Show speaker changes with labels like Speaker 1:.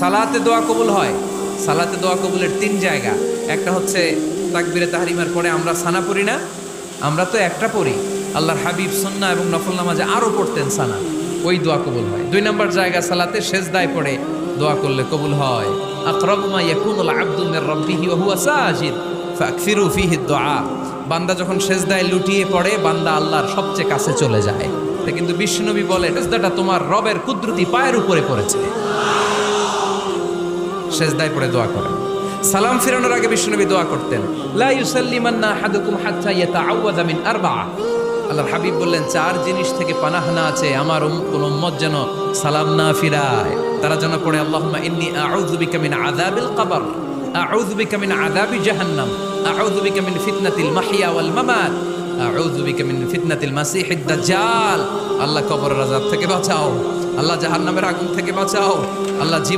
Speaker 1: সালাতে দোয়া কবুল হয়। সালাতে দোয়া কবুলের তিন জায়গা। একটা হচ্ছে তাকবীরে তাহরিমার পরে আমরা সানা পড়ি না, আমরা তো একটা পড়ি, আল্লাহর হাবিব সুন্নাহ এবং নফল নামাজে আরও পড়তেন সানা, ওই দোয়া কবুল হয়। দুই নম্বর জায়গা সালাতে সেজদায় পড়ে দোয়া করলে কবুল হয়। আকরাবু মা ইয়াকুনুল আবদু মির রাব্বিহি ওয়া হুয়া সাজিদ ফাকসিরু ফীহি দুআ। বান্দা যখন সেজদায় লুটিয়ে পড়ে বান্দা আল্লাহর সবচেয়ে কাছে চলে যায়। তা কিন্তু বিশ্বনবী বলে সেজদাটা তোমার রবের কুদরতি পায়ের উপরে পড়েছে, সেজদায় পড়ে দোয়া করেন। সালাম ফিরানোর আগে বিশ্বনবী দোয়া করতেন, লা ইউসাল্লিমান্না আহাদুকুম হাত্তা ইয়াতাআওয়াযা মিন আরবা'a। আল্লাহর হাবিব বললেন, চার জিনিস থেকে পানাহ না আছে আমার কোন উম্মত যেন সালাম না ফিরায়। তারা যেন পড়ে আল্লাহুম্মা ইন্নী আউযু বিকা মিন আযাবিল কবর, আউযু বিকা মিন আযাবি জাহান্নাম, আউযু বিকা মিন ফিতনাতিল মাহইয়া ওয়াল মামাত, আউযু বিকা মিন ফিতনাতিল মাসিহিদ দাজ্জাল। আল্লাহ কবরের আযাব থেকে বাঁচাও, আল্লাহ জাহান্নামের আগুন থেকে বাঁচাও, আল্লাহ